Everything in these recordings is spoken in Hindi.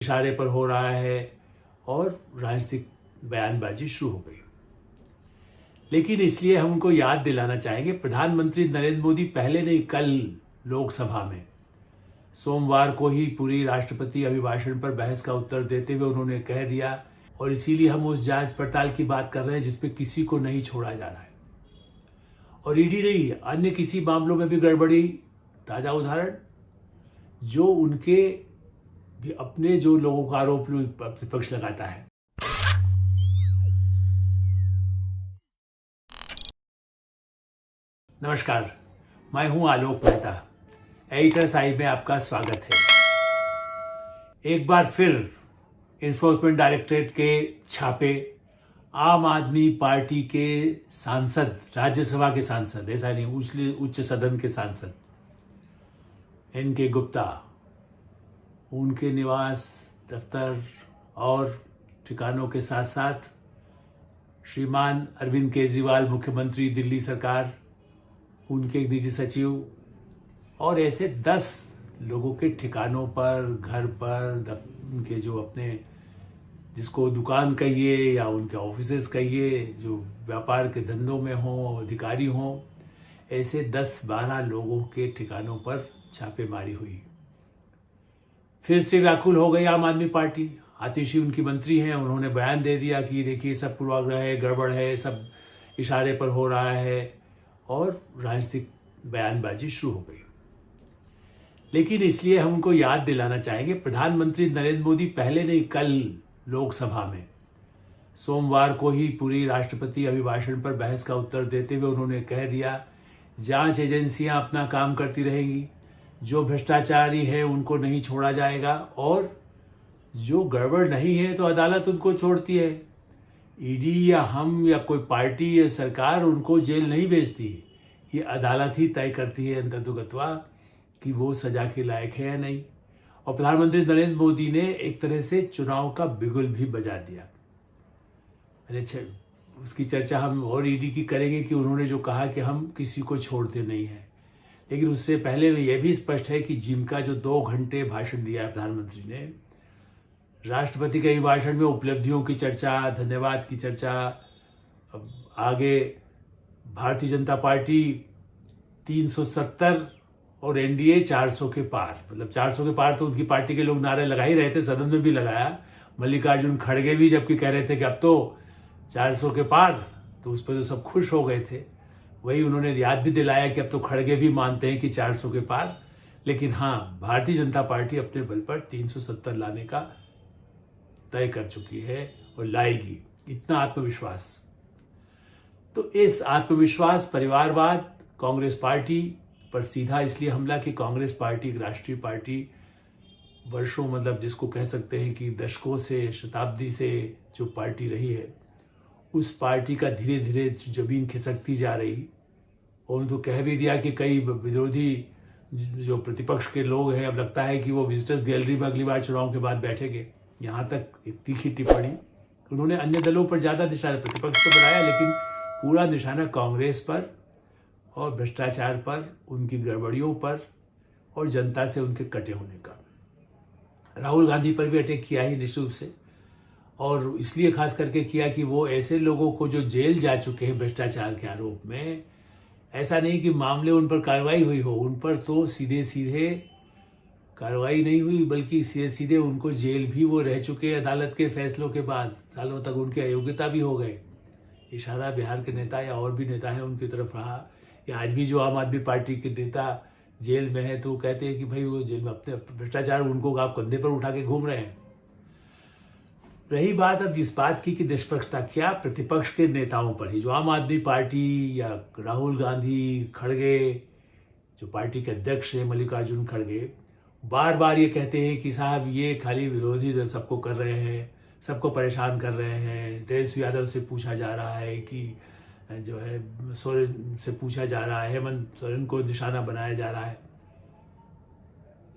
इशारे पर हो रहा है और राजनीतिक बयानबाजी शुरू हो गई। लेकिन इसलिए हम उनको याद दिलाना चाहेंगे, प्रधानमंत्री नरेंद्र मोदी पहले नहीं कल लोकसभा में सोमवार को ही पूरी राष्ट्रपति अभिभाषण पर बहस का उत्तर देते हुए उन्होंने कह दिया, और इसीलिए हम उस जांच पड़ताल की बात कर रहे हैं जिसपे किसी को नहीं छोड़ा जा रहा है। और ईडी नहीं, अन्य किसी मामलों में भी गड़बड़ी, ताजा उदाहरण जो उनके भी अपने जो लोगों का आरोप प्रतिपक्ष लगाता है। नमस्कार, मैं हूं आलोक मेहता, एडिटर्स आई में आपका स्वागत है। एक बार फिर एनफोर्समेंट डायरेक्टरेट के छापे आम आदमी पार्टी के सांसद, राज्यसभा के सांसद, ऐसा नहीं उच्च सदन के सांसद एनके गुप्ता, उनके निवास, दफ्तर और ठिकानों के साथ साथ श्रीमान अरविंद केजरीवाल, मुख्यमंत्री दिल्ली सरकार, उनके निजी सचिव और ऐसे 10 लोगों के ठिकानों पर, घर पर, उनके जो अपने, जिसको दुकान कहिए या उनके ऑफिसेस कहिए, जो व्यापार के धंधों में हों, अधिकारी हों, ऐसे 10-12 लोगों के ठिकानों पर छापेमारी हुई। फिर से व्याकुल हो गई आम आदमी पार्टी। आतिशी उनकी मंत्री हैं, उन्होंने बयान दे दिया कि देखिए सब पूर्वाग्रह है, गड़बड़ है, सब इशारे पर हो रहा है, और राजनीतिक बयानबाजी शुरू हो गई। लेकिन इसलिए हम उनको याद दिलाना चाहेंगे, प्रधानमंत्री नरेंद्र मोदी पहले नहीं कल लोकसभा में सोमवार को ही पूरी राष्ट्रपति अभिभाषण पर बहस का उत्तर देते हुए उन्होंने कह दिया, जांच एजेंसियां अपना काम करती रहेंगी, जो भ्रष्टाचारी है उनको नहीं छोड़ा जाएगा, और जो गड़बड़ नहीं है तो अदालत उनको छोड़ती है। ईडी या हम या कोई पार्टी या सरकार उनको जेल नहीं भेजती, ये अदालत ही तय करती है अंततोगत्वा कि वो सजा के लायक है या नहीं। और प्रधानमंत्री नरेंद्र मोदी ने एक तरह से चुनाव का बिगुल भी बजा दिया। उसकी चर्चा हम और ईडी की करेंगे कि उन्होंने जो कहा कि हम किसी को छोड़ते नहीं हैं, लेकिन उससे पहले यह भी स्पष्ट है कि जिनका जो 2 घंटे भाषण दिया है प्रधानमंत्री ने, राष्ट्रपति के भाषण में उपलब्धियों की चर्चा, धन्यवाद की चर्चा, अब आगे भारतीय जनता पार्टी 370 और एनडीए 400 के पार, मतलब 400 के पार तो उनकी पार्टी के लोग नारे लगा ही रहे थे, सदन में भी लगाया। मल्लिकार्जुन खड़गे भी जबकि कह रहे थे कि अब तो 400 के पार, तो उस पर तो सब खुश हो गए थे। वही उन्होंने याद भी दिलाया कि अब तो खड़गे भी मानते हैं कि 400 के पार, लेकिन हाँ, भारतीय जनता पार्टी अपने बल पर 370 लाने का तय कर चुकी है और लाएगी, इतना आत्मविश्वास। तो इस आत्मविश्वास, परिवारवाद, कांग्रेस पार्टी पर सीधा इसलिए हमला कि कांग्रेस पार्टी एक राष्ट्रीय पार्टी वर्षों, मतलब जिसको कह सकते हैं कि दशकों से, शताब्दी से जो पार्टी रही है, उस पार्टी का धीरे धीरे जमीन खिसकती जा रही। और तो कह भी दिया कि कई विरोधी जो प्रतिपक्ष के लोग हैं, अब लगता है कि वो विजिटर्स गैलरी में अगली बार चुनाव के बाद बैठेंगे। यहाँ तक एक तीखी टिप्पणी उन्होंने अन्य दलों पर ज्यादा निशाना, प्रतिपक्ष पर बनाया, लेकिन पूरा निशाना कांग्रेस पर और भ्रष्टाचार पर, उनकी गड़बड़ियों पर और जनता से उनके कटे होने का। राहुल गांधी पर भी अटैक किया ही निश्चित रूप से, और इसलिए खास करके किया कि वो ऐसे लोगों को जो जेल जा चुके हैं भ्रष्टाचार के आरोप में, ऐसा नहीं कि मामले उन पर कार्रवाई हुई हो, उन पर तो सीधे सीधे कार्रवाई नहीं हुई, बल्कि सीधे सीधे उनको जेल भी वो रह चुके अदालत के फैसलों के बाद, सालों तक उनकी अयोग्यता भी हो गए। इशारा बिहार के नेता या और भी नेता हैं उनकी तरफ रहा, या आज भी जो आम आदमी पार्टी के नेता जेल में है तो वो कहते हैं कि भाई वो जेल में अपने भ्रष्टाचार उनको आप कंधे पर उठा के घूम रहे हैं। रही बात अब इस बात की कि निष्पक्षता क्या, प्रतिपक्ष के नेताओं पर ही, जो आम आदमी पार्टी या राहुल गांधी, खड़गे, जो पार्टी के अध्यक्ष हैं मल्लिकार्जुन खड़गे, बार बार ये कहते हैं कि साहब ये खाली विरोधी दल सबको कर रहे हैं, सबको परेशान कर रहे हैं। तेजस्वी यादव से पूछा जा रहा है कि जो है सोरेन से पूछा जा रहा है, हेमंत सोरेन को निशाना बनाया जा रहा है।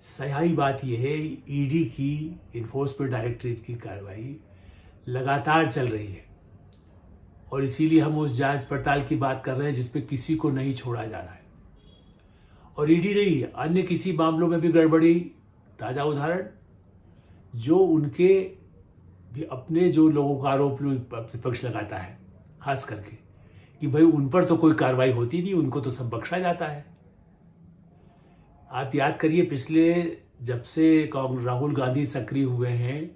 सही बात यह है, ईडी की, इन्फोर्समेंट डायरेक्टरेट की कार्रवाई लगातार चल रही है, और इसीलिए हम उस जांच पड़ताल की बात कर रहे हैं जिसपे किसी को नहीं छोड़ा जा रहा है। और ईडी नहीं, अन्य किसी मामलों में भी गड़बड़ी, ताजा उदाहरण जो उनके भी अपने जो लोगों का आरोप प्रतिपक्ष लगाता है, खास करके कि भाई उन पर तो कोई कार्रवाई होती नहीं, उनको तो सब बख्शा जाता है। आप याद करिए, पिछले जब से राहुल गांधी सक्रिय हुए हैं,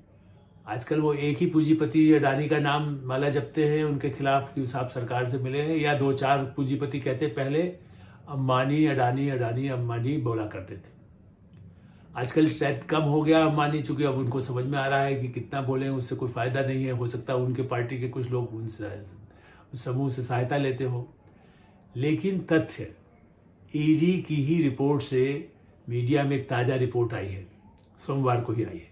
आजकल वो एक ही पूंजीपति अडानी का नाम माला जपते हैं उनके खिलाफ कि साहब सरकार से मिले हैं, या 2-4 पूंजीपति कहते, पहले अंबानी अडानी अडानी अंबानी बोला करते थे। आजकल शायद कम हो गया अंबानी, चूंकि अब उनको समझ में आ रहा है कि कितना बोले उससे कोई फायदा नहीं है। हो सकता है उनके पार्टी के कुछ लोग उनसे उस समूह से सहायता लेते हो, लेकिन तथ्य ईडी की ही रिपोर्ट से मीडिया में एक ताज़ा रिपोर्ट आई है, सोमवार को ही आई है,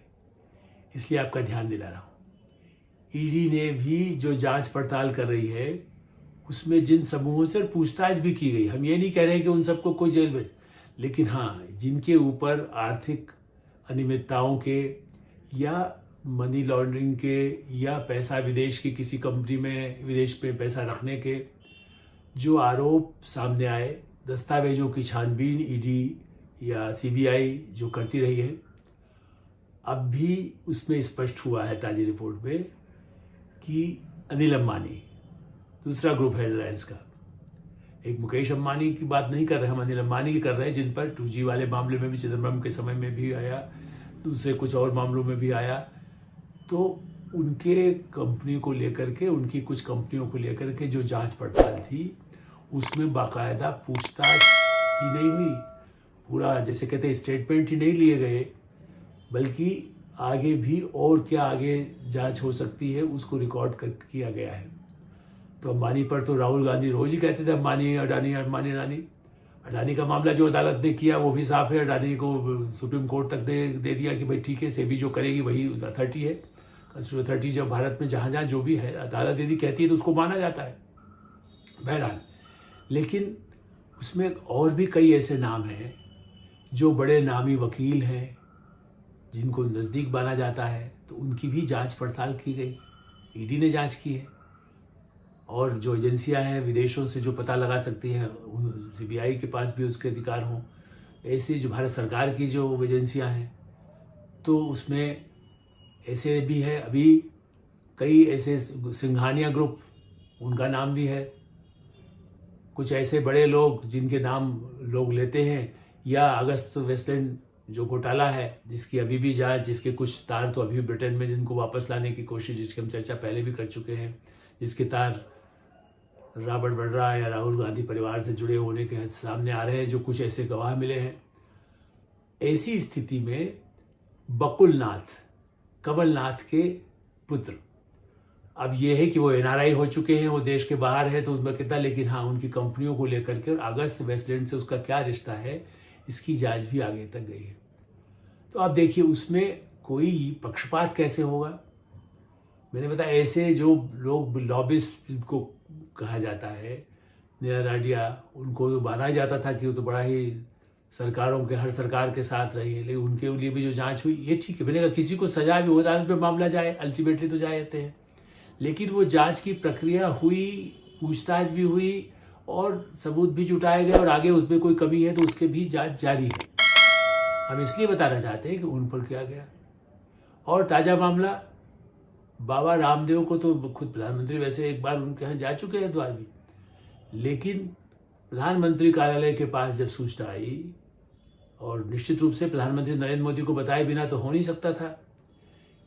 इसलिए आपका ध्यान दिला रहा हूँ। ईडी ने भी जो जांच पड़ताल कर रही है उसमें जिन समूहों से पूछताछ भी की गई, हम ये नहीं कह रहे कि उन सबको कोई जेल में, लेकिन हाँ, जिनके ऊपर आर्थिक अनियमितताओं के या मनी लॉन्ड्रिंग के या पैसा विदेश की किसी कंपनी में विदेश में पैसा रखने के जो आरोप सामने आए, दस्तावेजों की छानबीन ईडी या सीबीआई जो करती रही है, अब भी उसमें स्पष्ट हुआ है ताज़ी रिपोर्ट में कि अनिल अंबानी, दूसरा ग्रुप है रिलायंस का, एक मुकेश अंबानी की बात नहीं कर रहे हम, अनिल अंबानी की कर रहे हैं, जिन पर 2G वाले मामले में भी चिदम्बरम के समय में भी आया, दूसरे कुछ और मामलों में भी आया। तो उनके कंपनी को लेकर के, उनकी कुछ कंपनियों को लेकर के जो जांच पड़ताल थी उसमें बाकायदा पूछताछ ही नहीं हुई, पूरा जैसे कहते हैं स्टेटमेंट ही नहीं लिए गए, बल्कि आगे भी और क्या आगे जांच हो सकती है उसको रिकॉर्ड किया गया है। तो अंबानी पर तो राहुल गांधी रोज ही कहते थे अंबानी अडानी अंबानी अडानी। अडानी का मामला जो अदालत ने किया वो भी साफ है, अडानी को सुप्रीम कोर्ट तक दे दिया कि भाई ठीक है, सेबी जो करेगी वही अथॉरिटी है, अथॉरिटी जब भारत में जहाँ जहाँ जो भी है अदालत यदि कहती है तो उसको माना जाता है। बहरहाल, लेकिन उसमें और भी कई ऐसे नाम हैं जो बड़े नामी वकील हैं, जिनको नज़दीक माना जाता है, तो उनकी भी जांच पड़ताल की गई, ईडी ने जांच की है। और जो एजेंसियां हैं विदेशों से जो पता लगा सकती हैं, सीबीआई के पास भी उसके अधिकार हों, ऐसे जो भारत सरकार की जो एजेंसियां हैं, तो उसमें ऐसे भी है, अभी कई ऐसे सिंघानिया ग्रुप, उनका नाम भी है, कुछ ऐसे बड़े लोग जिनके नाम लोग लेते हैं, या अगस्त वेस्टलैंड जो घोटाला है जिसकी अभी भी जांच, जिसके कुछ तार तो अभी ब्रिटेन में जिनको वापस लाने की कोशिश, जिसकी हम चर्चा पहले भी कर चुके हैं, जिसके तार रॉबर्ट वड्रा या राहुल गांधी परिवार से जुड़े होने के सामने आ रहे हैं, जो कुछ ऐसे गवाह मिले हैं। ऐसी स्थिति में बकुलनाथ, कमलनाथ के पुत्र, अब ये है कि वो एनआरआई हो चुके हैं, वो देश के बाहर है तो उसमें कितना, लेकिन हाँ उनकी कंपनियों को लेकर के और अगस्त वेस्टलैंड से उसका क्या रिश्ता है, इसकी जांच भी आगे तक गई है। तो आप देखिए उसमें कोई पक्षपात कैसे होगा। मैंने बताया ऐसे जो लोग लॉबिस्ट जिनको कहा जाता है, नीरा राडिया, उनको तो माना जाता था कि वो तो बड़ा ही सरकारों के, हर सरकार के साथ रही है, लेकिन उनके लिए भी जो जांच हुई ये ठीक है। मैंने कहा किसी को सजा भी हो, अदालत में मामला जाए, अल्टीमेटली तो जाते हैं, लेकिन वो जांच की प्रक्रिया हुई, पूछताछ भी हुई और सबूत भी जुटाए गए, और आगे उसमें कोई कमी है तो उसके भी जांच जारी है। हम इसलिए बताना चाहते हैं कि उन पर क्या गया। और ताज़ा मामला, बाबा रामदेव को तो खुद प्रधानमंत्री वैसे एक बार उनके यहाँ जा चुके हैं द्वार भी, लेकिन प्रधानमंत्री कार्यालय के पास जब सूचना आई, और निश्चित रूप से प्रधानमंत्री नरेंद्र मोदी को बताए बिना तो हो नहीं सकता था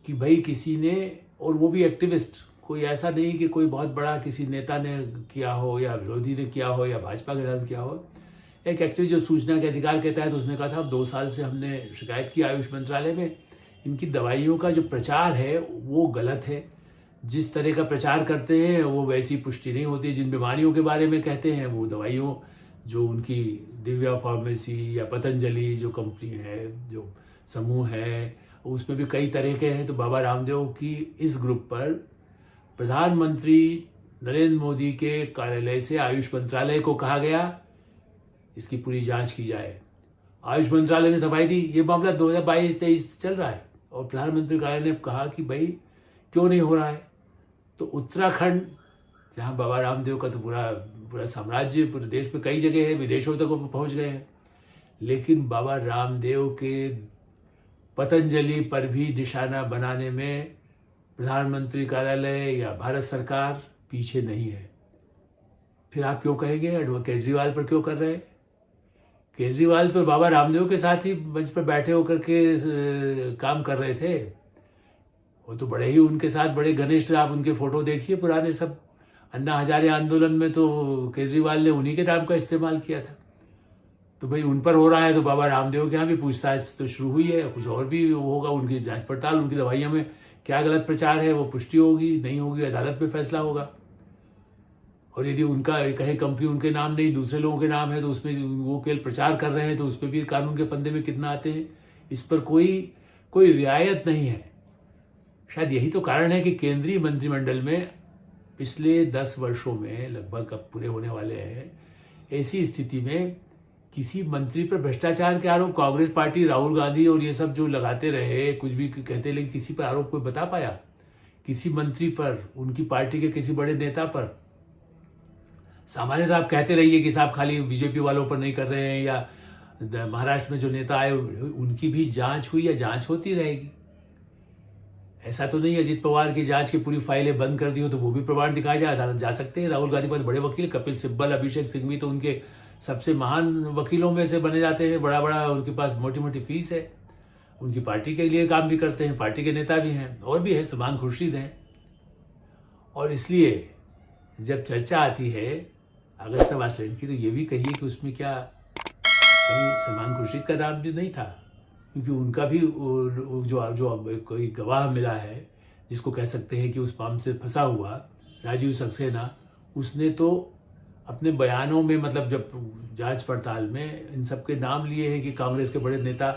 कि भाई किसी ने, और वो भी एक्टिविस्ट, कोई ऐसा नहीं कि कोई बहुत बड़ा किसी नेता ने किया हो या विरोधी ने किया हो या भाजपा के साथ किया हो, एक एक्टिविस्ट जो सूचना के अधिकार के तहत, उसने कहा था 2 साल से हमने शिकायत की आयुष मंत्रालय में, इनकी दवाइयों का जो प्रचार है वो गलत है, जिस तरह का प्रचार करते हैं वो वैसी पुष्टि नहीं होती, जिन बीमारियों के बारे में कहते हैं वो दवाइयों, जो उनकी दिव्या फार्मेसी या पतंजलि जो कंपनी है, जो समूह है, उसमें भी कई तरह के हैं। तो बाबा रामदेव की इस ग्रुप पर प्रधानमंत्री नरेंद्र मोदी के कार्यालय से आयुष मंत्रालय को कहा गया इसकी पूरी जांच की जाए। आयुष मंत्रालय ने सफाई दी, ये मामला 2022-23 चल रहा है, और प्रधानमंत्री कार्यालय ने कहा कि भाई क्यों नहीं हो रहा है। तो उत्तराखंड, जहाँ बाबा रामदेव का तो पूरा साम्राज्य पूरे देश में कई जगह है, विदेशों तक वो पहुँच गए हैं, लेकिन बाबा रामदेव के पतंजलि पर भी निशाना बनाने में प्रधानमंत्री कार्यालय या भारत सरकार पीछे नहीं है। फिर आप क्यों कहेंगे केजरीवाल पर क्यों कर रहे हैं? केजरीवाल तो बाबा रामदेव के साथ ही मंच पर बैठे होकर के काम कर रहे थे। वो तो बड़े ही उनके साथ बड़े घनिष्ठ, आप उनके फोटो देखिए पुराने सब। अन्ना हजारे आंदोलन में तो केजरीवाल ने उन्हीं के नाम का इस्तेमाल किया था। तो भाई उन पर हो रहा है तो बाबा रामदेव के यहाँ भी पूछताछ तो शुरू हुई है, कुछ और भी होगा, उनकी जांच पड़ताल, उनकी दवाइयों में क्या गलत प्रचार है वो पुष्टि होगी, नहीं होगी अदालत में फैसला होगा। और यदि उनका कहीं कंपनी उनके नाम नहीं दूसरे लोगों के नाम है तो उसमें वो केवल प्रचार कर रहे हैं तो उस पर भी कानून के फंदे में कितना आते हैं, इस पर कोई रियायत नहीं है। शायद यही तो कारण है कि केंद्रीय मंत्रिमंडल में पिछले 10 वर्षों में लगभग अब पूरे होने वाले हैं, ऐसी स्थिति में किसी मंत्री पर भ्रष्टाचार के आरोप कांग्रेस पार्टी, राहुल गांधी और ये सब जो लगाते रहे, कुछ भी कहते, लेकिन किसी पर आरोप कोई बता पाया? किसी मंत्री पर, उनकी पार्टी के किसी बड़े नेता पर? सामान्यतः आप कहते रहिए कि साहब खाली बीजेपी वालों पर नहीं कर रहे हैं, या महाराष्ट्र में जो नेता आए उनकी भी जांच हुई या जांच होती रहेगी। ऐसा तो नहीं है अजित पवार की जांच की पूरी फाइलें बंद कर दी हो तो वो भी प्रमाण दिखाया जाए, अदालत जा सकते हैं। राहुल गांधी पर बड़े वकील कपिल सिब्बल, अभिषेक सिंघवी तो उनके सबसे महान वकीलों में से बने जाते हैं, बड़ा उनके पास मोटी मोटी फीस है, उनकी पार्टी के लिए काम भी करते हैं, पार्टी के नेता भी हैं, और भी है, सलमान खुर्शीद हैं। और इसलिए जब चर्चा आती है अगस्ता वेस्टलैंड की तो ये भी कहिए कि उसमें क्या कहीं सलमान खुर्शीद का नाम भी नहीं था, क्योंकि उनका भी जो कोई गवाह मिला है जिसको कह सकते हैं कि उस मामले से फंसा हुआ राजीव सक्सेना, उसने तो अपने बयानों में, मतलब जब जांच पड़ताल में इन सब के नाम लिए हैं कि कांग्रेस के बड़े नेता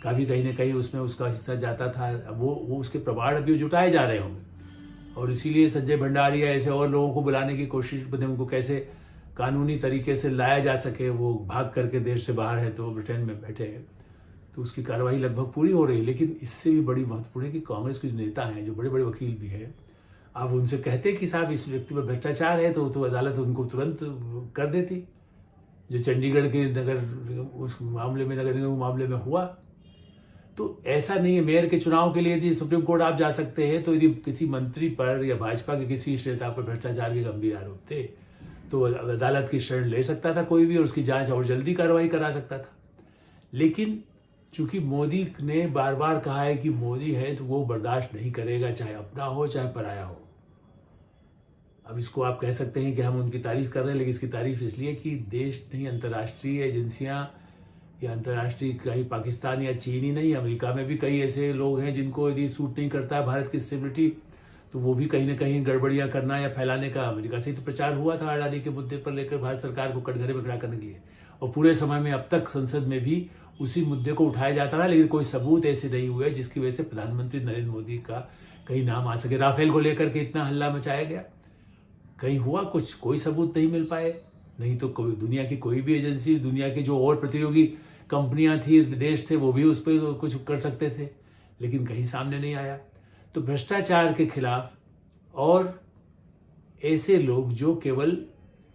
का भी कहीं ना कहीं उसमें उसका हिस्सा जाता था। वो उसके प्रमाण अभी जुटाए जा रहे होंगे, और इसीलिए संजय भंडारी या ऐसे और लोगों को बुलाने की कोशिश में उनको कैसे कानूनी तरीके से लाया जा सके। वो भाग करके देश से बाहर है तो ब्रिटेन में बैठे हैं, तो उसकी कार्रवाई लगभग पूरी हो रही है। लेकिन इससे भी बड़ी महत्वपूर्ण है कि कांग्रेस के जो नेता हैं, जो बड़े बड़े वकील भी हैं, आप उनसे कहते कि साहब इस व्यक्ति पर भ्रष्टाचार है तो अदालत उनको तुरंत कर देती। जो चंडीगढ़ के उस मामले में, नगर निगम मामले में हुआ, तो ऐसा नहीं है। मेयर के चुनाव के लिए यदि सुप्रीम कोर्ट आप जा सकते हैं, तो यदि किसी मंत्री पर या भाजपा के किसी नेता पर भ्रष्टाचार के गंभीर आरोप थे तो अदालत की शरण ले सकता था कोई भी, और उसकी जांच और जल्दी कार्रवाई करा सकता था। लेकिन चूंकि मोदी ने बार बार कहा है कि मोदी है तो वो बर्दाश्त नहीं करेगा, चाहे अपना हो चाहे पराया हो। अब इसको आप कह सकते हैं कि हम उनकी तारीफ कर रहे हैं, लेकिन इसकी तारीफ इसलिए कि देश नहीं, अंतर्राष्ट्रीय एजेंसियां या अंतर्राष्ट्रीय कहीं पाकिस्तान या चीन ही नहीं, अमेरिका में भी कई ऐसे लोग हैं जिनको यदि सूट नहीं करता है भारत की स्टेबिलिटी, तो वो भी कहीं ना कहीं गड़बड़ियां करना या फैलाने का। अमेरिका से तो प्रचार हुआ था अडानी के मुद्दे पर लेकर भारत सरकार को कटघरे में खड़ा करने के लिए, और पूरे समय में अब तक संसद में भी उसी मुद्दे को उठाया जाता रहा, लेकिन कोई सबूत ऐसे नहीं हुए जिसकी वजह से प्रधानमंत्री नरेंद्र मोदी का कहीं नाम आ सके। राफेल को लेकर के इतना हल्ला मचाया गया, कहीं हुआ कुछ? कोई सबूत नहीं मिल पाए। नहीं तो कोई दुनिया की कोई भी एजेंसी, दुनिया की जो और प्रतियोगी कंपनियां थी, देश थे, वो भी उस पर कुछ कर सकते थे, लेकिन कहीं सामने नहीं आया। तो भ्रष्टाचार के खिलाफ और ऐसे लोग जो केवल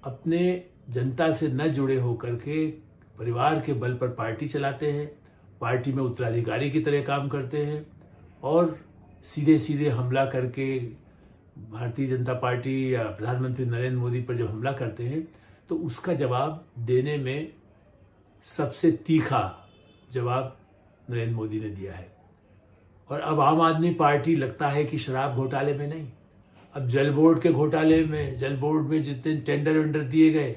अपने जनता से न जुड़े होकर के परिवार के बल पर पार्टी चलाते हैं, पार्टी में उत्तराधिकारी की तरह काम करते हैं, और सीधे सीधे हमला करके भारतीय जनता पार्टी या प्रधानमंत्री नरेंद्र मोदी पर जब हमला करते हैं तो उसका जवाब देने में सबसे तीखा जवाब नरेंद्र मोदी ने दिया है। और अब आम आदमी पार्टी लगता है कि शराब घोटाले में नहीं, अब जल बोर्ड के घोटाले में, जल बोर्ड में जितने टेंडर वेंडर दिए गए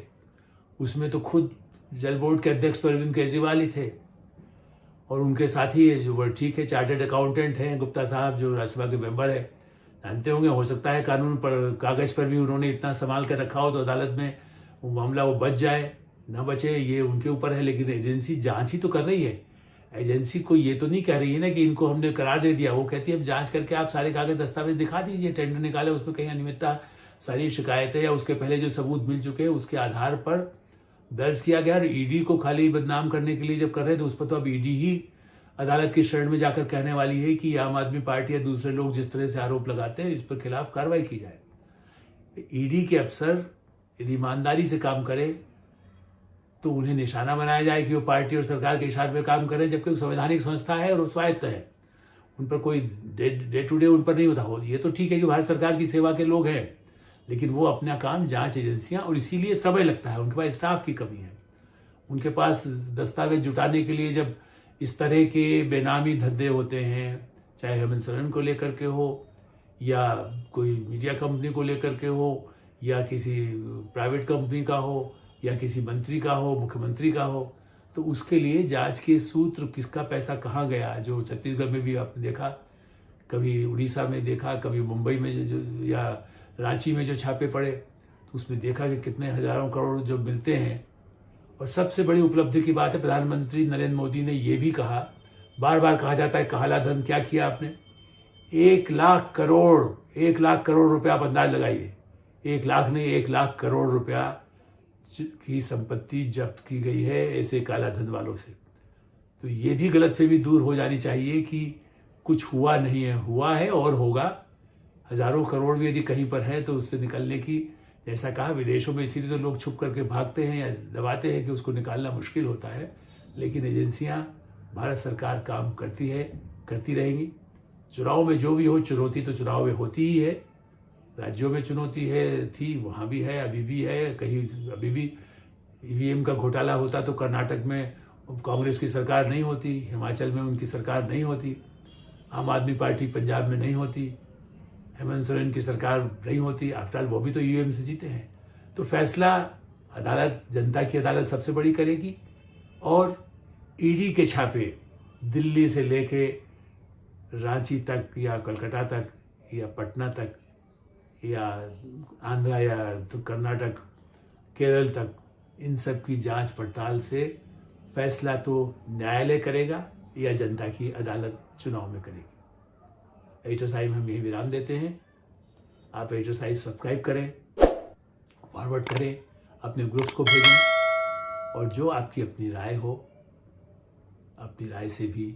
उसमें तो खुद जल बोर्ड के अध्यक्ष तो अरविंद केजरीवाल ही थे, और उनके साथी जो वो ठीक है चार्टर्ड अकाउंटेंट हैं गुप्ता साहब, जो राज्यसभा के मेंबर है, जानते होंगे। हो सकता है कानून पर, कागज पर भी उन्होंने इतना संभाल कर रखा हो तो अदालत में वो मामला वो बच जाए न बचे, ये उनके ऊपर है। लेकिन एजेंसी जांच ही तो कर रही है। एजेंसी को ये तो नहीं कह रही है ना कि इनको हमने करार दे दिया, वो कहती है अब जांच करके आप सारे कागज दस्तावेज दिखा दीजिए, टेंडर निकाले, उसमें कहीं अनियमितता, सारी शिकायतें या उसके पहले जो सबूत मिल चुके हैं उसके आधार पर दर्ज किया गया। और ईडी को खाली बदनाम करने के लिए जब कर रहे थे, उस पर तो अब ईडी ही अदालत की शरण में जाकर कहने वाली है कि आम आदमी पार्टी या दूसरे लोग जिस तरह से आरोप लगाते हैं इस पर खिलाफ कार्रवाई की जाए। ईडी के अफसर यदि ईमानदारी से काम करें तो उन्हें निशाना बनाया जाए कि वो पार्टी और सरकार के इशारे पर काम करें, जबकि वो संवैधानिक संस्था है और वो स्वायत्त है। उन पर कोई डे टू डे उन पर नहीं होता हो। ये तो ठीक है कि भारत सरकार की सेवा के लोग हैं, लेकिन वो अपना काम जांच एजेंसियां, और इसीलिए समय लगता है, उनके पास स्टाफ की कमी है। उनके पास दस्तावेज जुटाने के लिए जब इस तरह के बेनामी धंधे होते हैं, चाहे हेमंत सोरेन को लेकर के हो या कोई मीडिया कंपनी को लेकर के हो या किसी प्राइवेट कंपनी का हो या किसी मंत्री का हो, मुख्यमंत्री का हो, तो उसके लिए जांच के सूत्र, किसका पैसा कहाँ गया, जो छत्तीसगढ़ में भी आपने देखा, कभी उड़ीसा में देखा, कभी मुंबई में जो या रांची में जो छापे पड़े, तो उसमें देखा कि कितने हजारों करोड़ जो मिलते हैं। और सबसे बड़ी उपलब्धि की बात है, प्रधानमंत्री नरेंद्र मोदी ने ये भी कहा, बार बार कहा जाता है काला धन, क्या किया आपने? 1 लाख करोड़ रुपया आप अंदाज लगाइए, 1 लाख नहीं 1 लाख करोड़ रुपया की संपत्ति जब्त की गई है ऐसे काला धन वालों से। तो ये भी गलतफहमी दूर हो जानी चाहिए कि कुछ हुआ नहीं है, हुआ है और होगा। हजारों करोड़ भी यदि कहीं पर है तो उससे निकलने की, जैसा कहा, विदेशों में इसीलिए तो लोग छुप करके भागते हैं या दबाते हैं कि उसको निकालना मुश्किल होता है। लेकिन एजेंसियां, भारत सरकार काम करती है, करती रहेंगी। चुनाव में जो भी हो, चुनौती तो चुनाव में होती ही है, राज्यों में चुनौती है, थी, वहाँ भी है, अभी भी है। कहीं अभी भी ईवीएम का घोटाला होता तो कर्नाटक में कांग्रेस की सरकार नहीं होती, हिमाचल में उनकी सरकार नहीं होती, आम आदमी पार्टी पंजाब में नहीं होती, हेमंत सोरेन की सरकार नहीं होती। आफ्टर ऑल वो भी तो ईवीएम से जीते हैं। तो फैसला अदालत, जनता की अदालत सबसे बड़ी करेगी। और ईडी के छापे दिल्ली से लेके रांची तक या कलकत्ता तक या पटना तक या आंध्रा या तो कर्नाटक, केरल तक, इन सब की जांच पड़ताल से फैसला तो न्यायालय करेगा या जनता की अदालत चुनाव में करेगी। एडिटर साहब हम यही विराम देते हैं। आप एडिटर साहब सब्सक्राइब करें, फॉरवर्ड करें, अपने ग्रुप्स को भेजें, और जो आपकी अपनी राय हो, अपनी राय से भी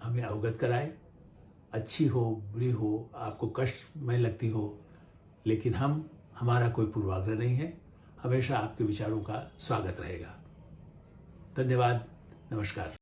हमें अवगत कराएं। अच्छी हो, बुरी हो, आपको कष्ट में लगती हो, लेकिन हमारा कोई पूर्वाग्रह नहीं है। हमेशा आपके विचारों का स्वागत रहेगा। धन्यवाद, नमस्कार।